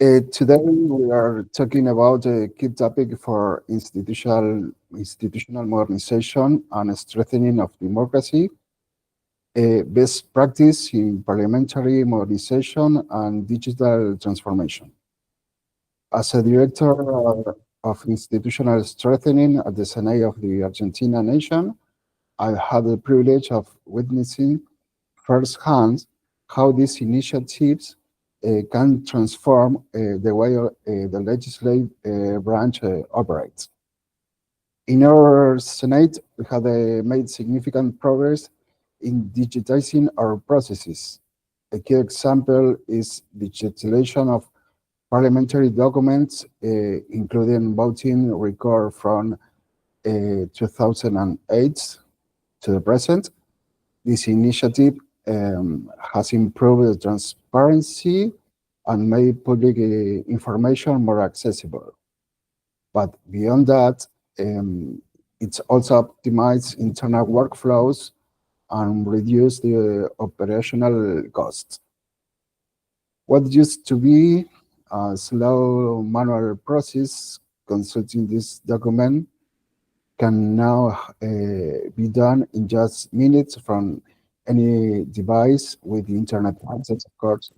Today we are talking about a key topic for institutional modernization and strengthening of democracy, best practice in parliamentary modernization and digital transformation. As a director of institutional strengthening at the Senado of the Argentina nation, I had the privilege of witnessing firsthand how these initiatives can transform the way the legislative branch operates. In our Senate, we have made significant progress in digitizing our processes. A key example is digitalization of parliamentary documents, including voting record from 2008 to the present. This initiative has improved the transparency and made public information more accessible. But beyond that, it's also optimized internal workflows and reduced the operational costs. What used to be a slow manual process consulting this document can now be done in just minutes from any device with internet access, of course.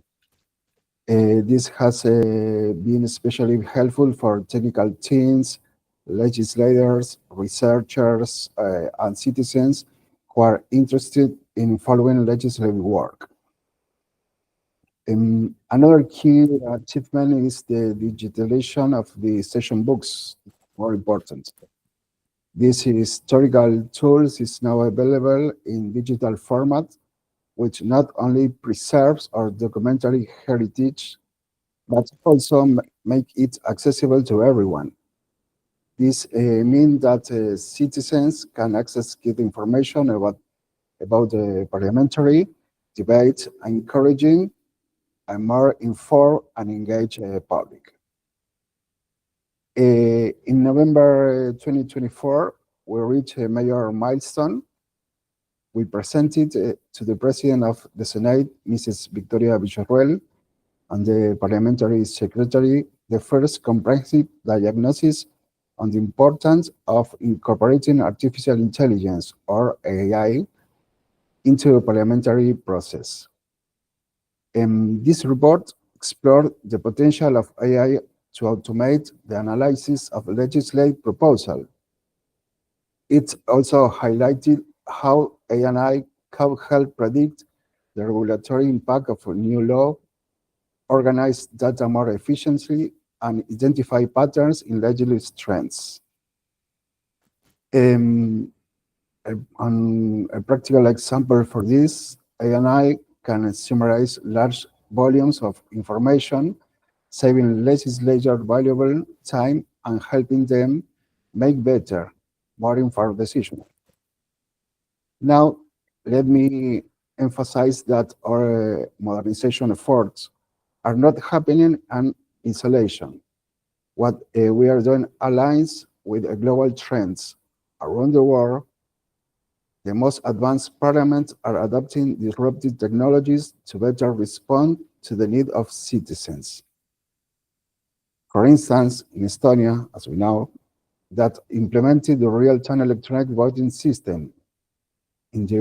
This has been especially helpful for technical teams, legislators, researchers, and citizens who are interested in following legislative work. Another key achievement is the digitalization of the session books, more important. This historical tools is now available in digital format, which not only preserves our documentary heritage, but also make it accessible to everyone. This means that citizens can access key information about the parliamentary debate, encouraging a more informed and engaged public. In November 2024, we reached a major milestone. We presented to the President of the Senate, Mrs. Victoria Villarruel, and the Parliamentary Secretary, the first comprehensive diagnosis on the importance of incorporating artificial intelligence, or AI, into a parliamentary process. This report explored the potential of AI to automate the analysis of legislative proposal. It also highlighted how AI can help predict the regulatory impact of a new law, organize data more efficiently, and identify patterns in legislative trends. A practical example for this, AI can summarize large volumes of information, saving legislators valuable time and helping them make better, more informed decisions. Now, let me emphasize that our modernization efforts are not happening in isolation. What we are doing aligns with global trends around the world. The most advanced parliaments are adopting disruptive technologies to better respond to the need of citizens. For instance, in Estonia, as we know, that implemented the real-time electronic voting system. In the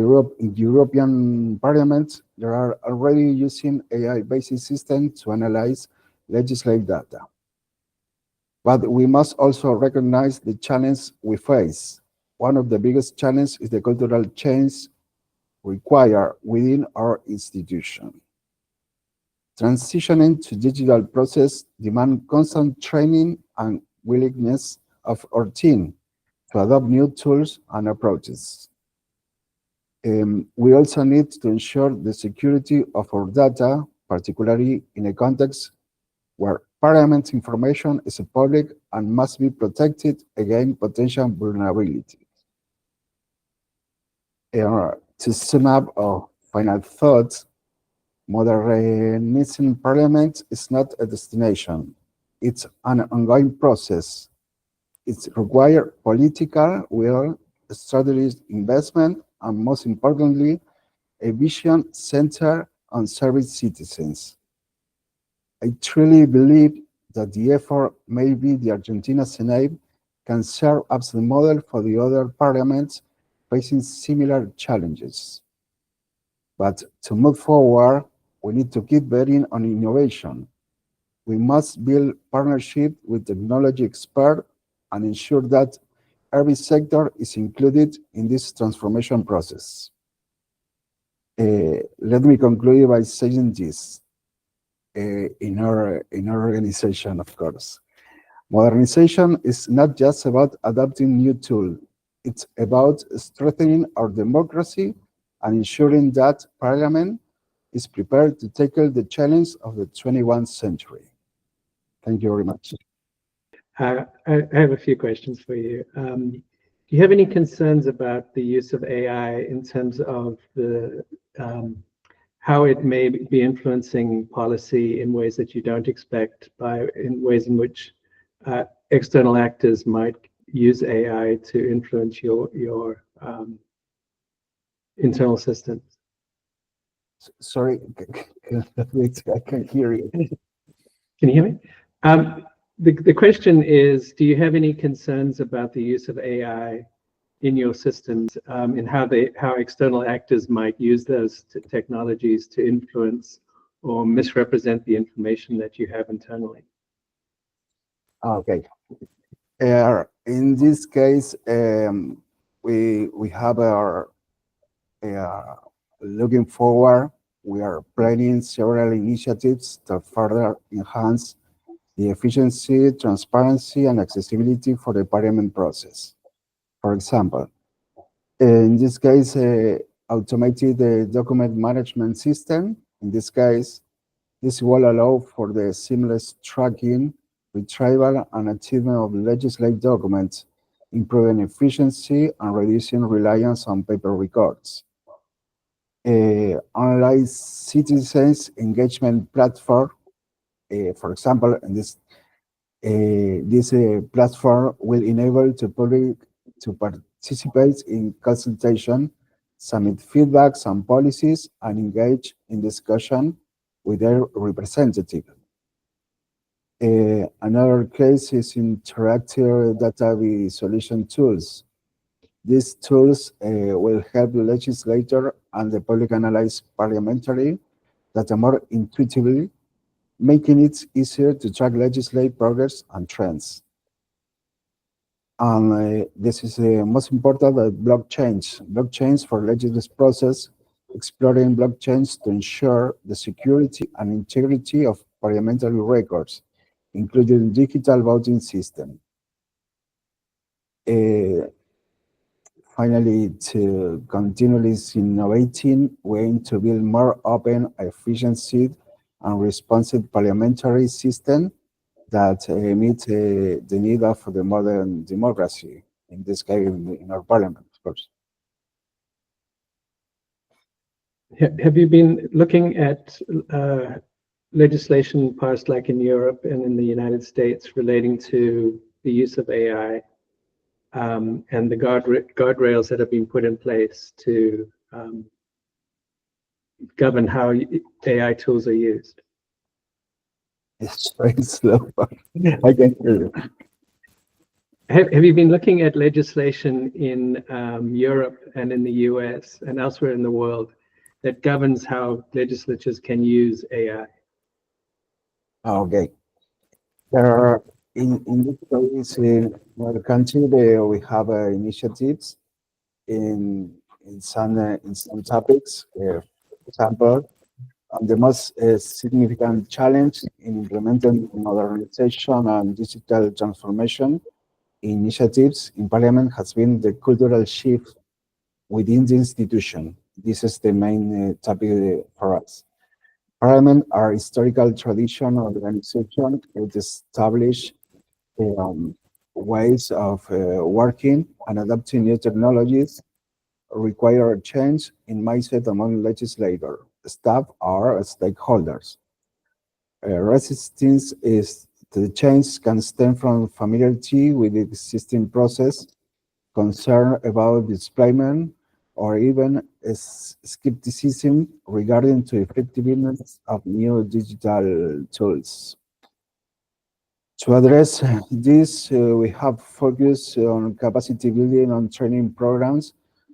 European Parliament, they are already using AI-based systems to analyze legislative data. But we must also recognize the challenge we face. One of the biggest challenges is the cultural change required within our institution. Transitioning to digital process demands constant training and willingness of our team to adopt new tools and approaches. We also need to ensure the security of our data, particularly in a context where Parliament's information is public and must be protected against potential vulnerabilities. To sum up our final thoughts, modernizing Parliament is not a destination. It's an ongoing process. It requires political will, strategic investment, and most importantly, a vision centered on serving citizens. I truly believe that the effort made by the Argentina Senate can serve as the model for the other parliaments facing similar challenges. But to move forward, we need to keep betting on innovation. We must build partnership with technology experts and ensure that every sector is included in this transformation process. Let me conclude by saying this. In our organization, of course, modernization is not just about adopting new tools. It's about strengthening our democracy and ensuring that Parliament is prepared to tackle the challenge of the 21st century. Thank you very much. I have a few questions for you. Do you have any concerns about the use of AI in terms of the how it may be influencing policy in ways that you don't expect, in ways in which external actors might use AI to influence your internal systems? Sorry, I can't hear you. Can you hear me? The question is, do you have any concerns about the use of AI in your systems, and how external actors might use those technologies to influence or misrepresent the information that you have internally? Okay. In this case, we have our looking forward. We are planning several initiatives to further enhance the efficiency, transparency, and accessibility for the Parliament process. For example, in this case, automated document management system. In this case, this will allow for the seamless tracking, retrieval, and achievement of legislative documents, improving efficiency and reducing reliance on paper records. Online citizens engagement platform, for example, in this platform will enable the public to participate in consultation, submit feedbacks and policies, and engage in discussion with their representative. Another case is interactive data visualization tools. These tools will help the legislator and the public analyze parliamentary data more intuitively, making it easier to track legislative progress and trends. And this is the most important, blockchains for legislative process, exploring blockchains to ensure the security and integrity of parliamentary records, including digital voting system. Finally, to continually innovating, we aim to build more open, efficient, and responsive parliamentary system that meet the need of the modern democracy, in this case, in our parliament, of course. Have you been looking at legislation passed like in Europe and in the United States relating to the use of AI and the guardrails that have been put in place to govern how AI tools are used? It's very slow, but I can hear you. Have you been looking at legislation in Europe and in the US and elsewhere in the world that governs how legislatures can use AI? Okay. There are, in this case, in our country, we have initiatives in some topics. For example, the most significant challenge in implementing modernization and digital transformation initiatives in Parliament has been the cultural shift within the institution. This is the main topic for us. Parliament are historical tradition organization with established ways of working and adopting new technologies require a change in mindset among legislators, staff, or stakeholders. Resistance is the change can stem from familiarity with the existing process, concern about displacement, or even skepticism regarding the effectiveness of new digital tools. To address this, we have focused on capacity building and training programs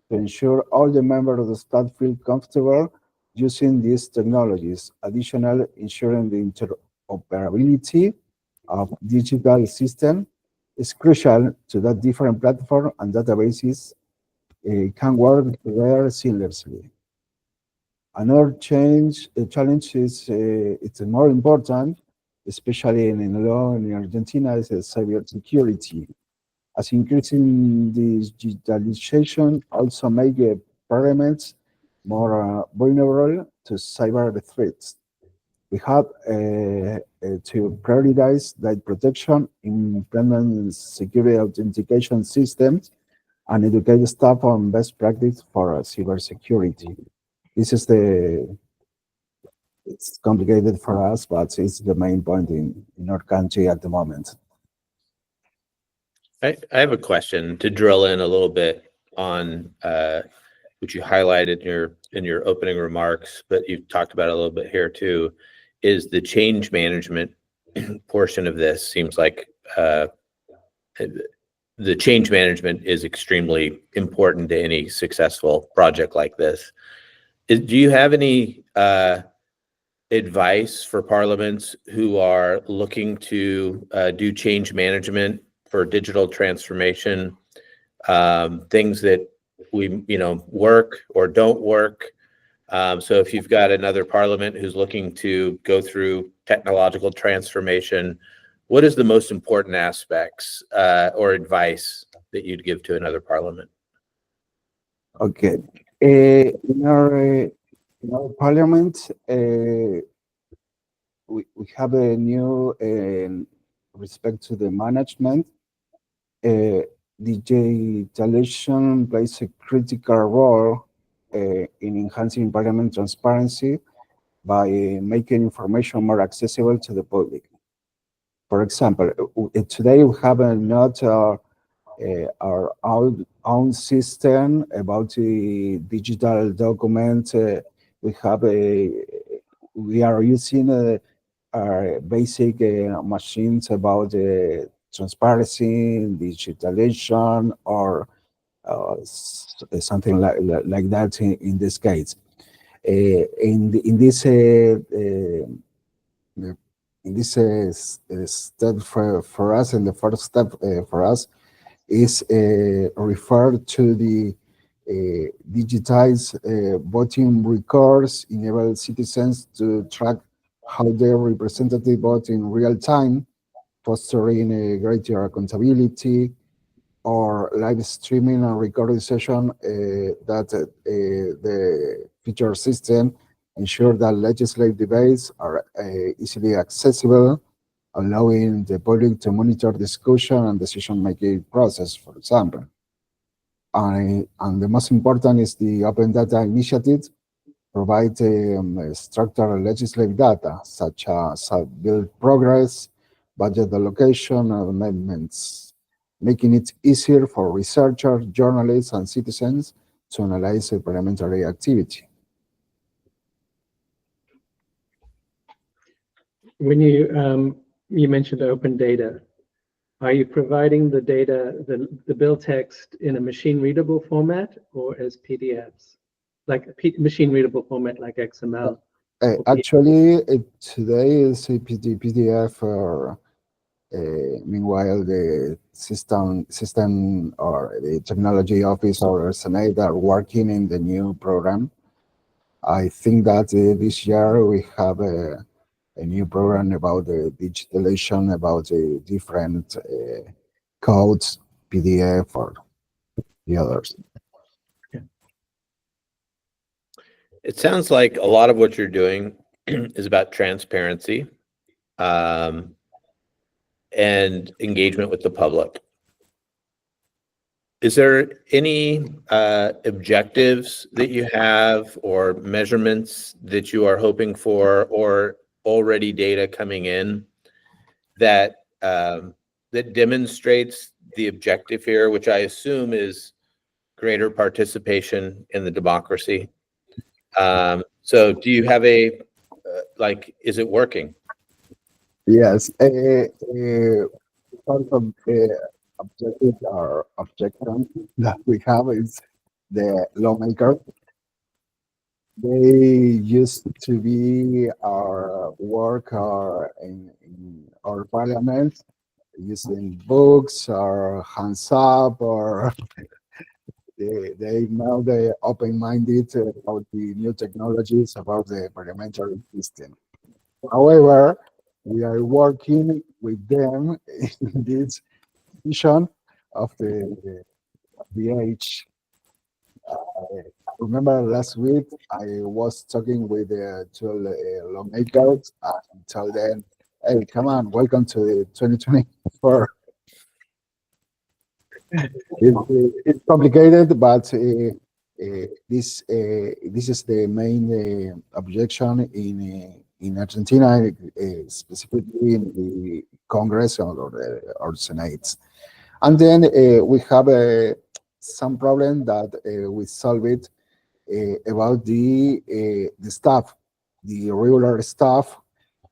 to ensure all the members of the staff feel comfortable using these technologies. Additionally, ensuring the interoperability of digital system is crucial to that different platform and databases can work together seamlessly. Another challenge is it's more important, especially in law in Argentina, is cybersecurity. As increasing digitalization also make parliaments more vulnerable to cyber threats. We have to prioritize data protection, implement security authentication systems, and educate staff on best practice for cybersecurity. This is it's complicated for us, but it's the main point in our country at the moment. I have a question to drill in a little bit on which you highlighted in your opening remarks, but you've talked about it a little bit here too, is the change management portion of this. Seems like the change management is extremely important to any successful project like this. Do you have any advice for parliaments who are looking to do change management for digital transformation, things that we work or don't work? So if you've got another parliament who's looking to go through technological transformation, what is the most important aspects or advice that you'd give to another parliament? Okay. In our parliament, we have a new respect to the management. Digitalization plays a critical role in enhancing parliament transparency by making information more accessible to the public. For example, today we have not our own system about the digital document. We are using our basic machines about transparency, digitalization, or something like that in this case. In this step for us, and the first step for us is referred to the digitized voting records, enable citizens to track how their representative vote in real time, fostering a greater accountability, or live streaming and recording session that the feature system ensure that legislative debates are easily accessible, allowing the public to monitor discussion and decision-making process, for example. And the most important is the Open Data Initiative, provide structured legislative data, such as bill progress, budget allocation, and amendments, making it easier for researchers, journalists, and citizens to analyze parliamentary activity. When you mentioned open data, are you providing the data, the bill text in a machine readable format or as PDFs, like a machine readable format like XML? Actually, today is a PDF, or meanwhile the system or the technology office or Senado are working in the new program. I think that this year we have a new program about the digitalization, about the different codes, PDF, or the others. It sounds like a lot of what you're doing is about transparency and engagement with the public. Is there any objectives that you have or measurements that you are hoping for, or already data coming in that that demonstrates the objective here, which I assume is greater participation in the democracy. So do you have a, is it working? Yes. Part of the objective or objection that we have is the lawmaker. They used to be our work or in our parliament using books or hands up or they now they open-minded about the new technologies about the parliamentary system. However, we are working with them in this vision of the age. I remember last week I was talking with two lawmakers and told them, "Hey, come on, welcome to the 2024." It's complicated, but this is the main objection in Argentina, specifically in the Congress or Senate. And then we have some problem that we solve it about the staff, the regular staff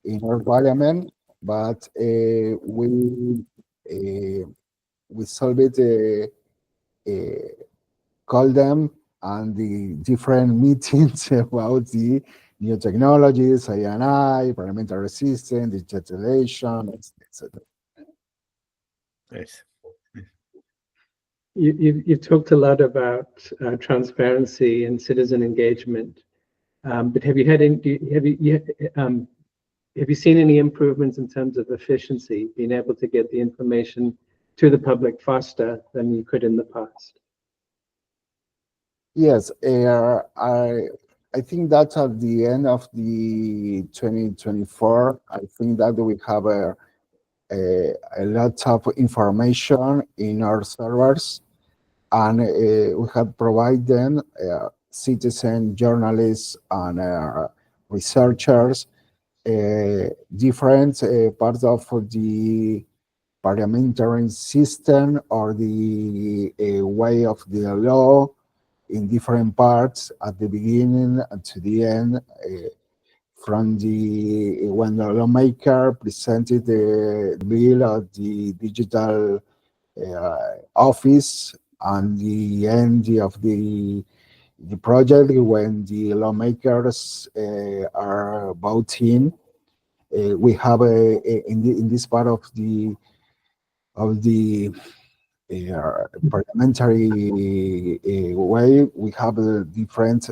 in our parliament, but we solve it, call them and the different meetings about the new technologies, I&I, parliamentary system, digitalization, etc. Nice. You've talked a lot about transparency and citizen engagement, but have you had have you seen any improvements in terms of efficiency, being able to get the information to the public faster than you could in the past? Yes, I think that at the end of the 2024, I think that we have a lot of information in our servers, and we have provided them citizen journalists and researchers different parts of the parliamentary system or the way of the law in different parts at the beginning and to the end, from when the lawmaker presented the bill at the digital office and the end of the project when the lawmakers are voting. We have in this part of the parliamentary way, we have a different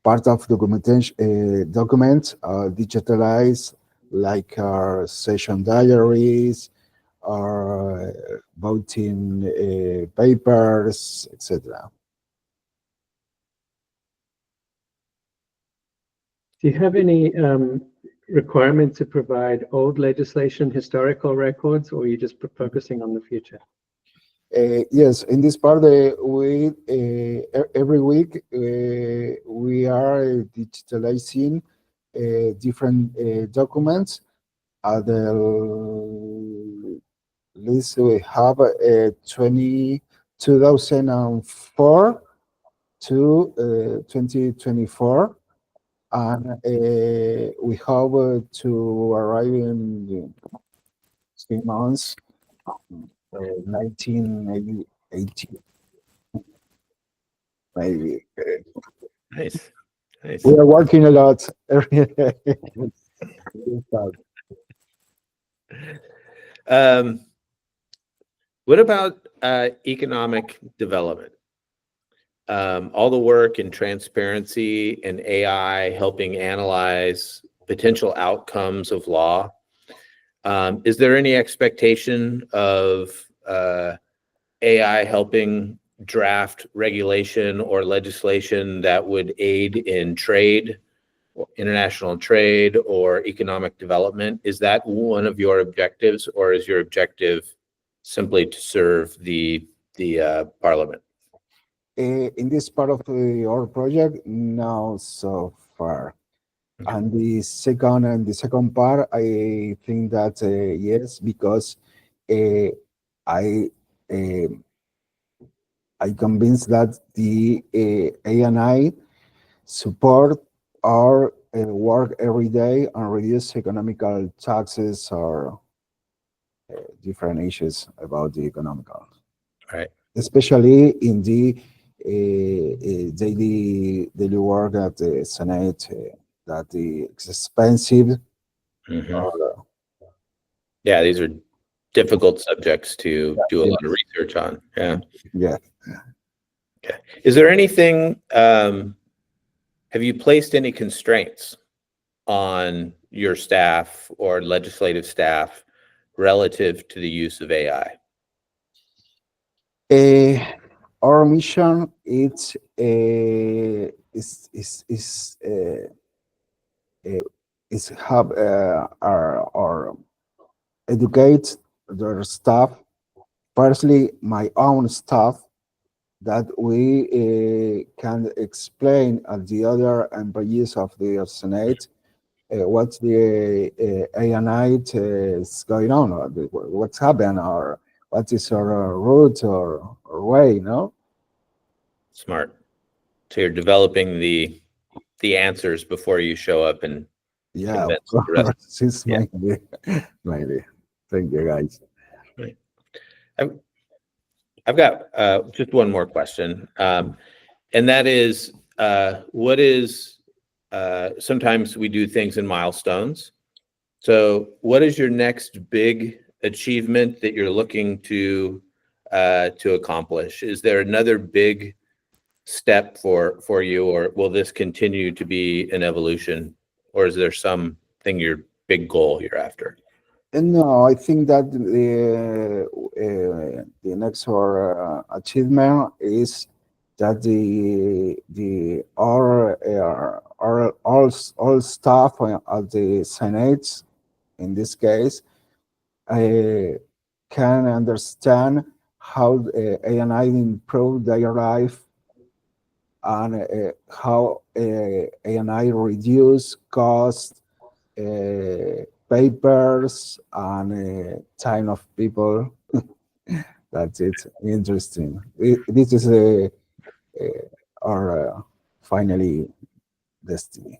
part of documentation documents digitalized, like our session diaries, our voting papers, etc. Do you have any requirement to provide old legislation historical records, or are you just focusing on the future? Yes, in this part, we every week we are digitalizing different documents. At the least, we have 2004 to 2024, and we hope to arrive in 3 months. 1980, maybe. Nice. Nice. We are working a lot. What about economic development? All the work in transparency and AI helping analyze potential outcomes of law. Is there any expectation of AI helping draft regulation or legislation that would aid in trade, international trade, or economic development? Is that one of your objectives, or is your objective simply to serve the Parliament? In this part of our project, no, so far. Okay. And the second part, I think that yes, because I I convinced that the ANI support our work every day and reduce economical taxes or different issues about the economical. Right. Especially in the daily work at the Senate, that it's expensive. Mhm. Yeah, these are difficult subjects to do a lot of research on. Yeah. Yeah. Okay. Is there anything, have you placed any constraints on your staff or legislative staff relative to the use of AI? Our mission is have our educate their staff, personally my own staff, that we can explain at the other employees of the Senate what the ANI is going on, or what's happened, or what is our route or way, you know? Smart. So you're developing the answers before you show up and Yeah, of convince the rest. course. It's Yeah. maybe. Thank you, guys. Right. I've got just one more question, and that is, what is, sometimes we do things in milestones. So what is your next big achievement that you're looking to accomplish? Is there another big step for you, or will this continue to be an evolution, or is there something, your big goal you're after? And no, I think that the next achievement is that all staff at the Senate, in this case, can understand how ANI improve their life, and how ANI reduce cost, papers, and time of people. That's it. Interesting. This is our finally destiny.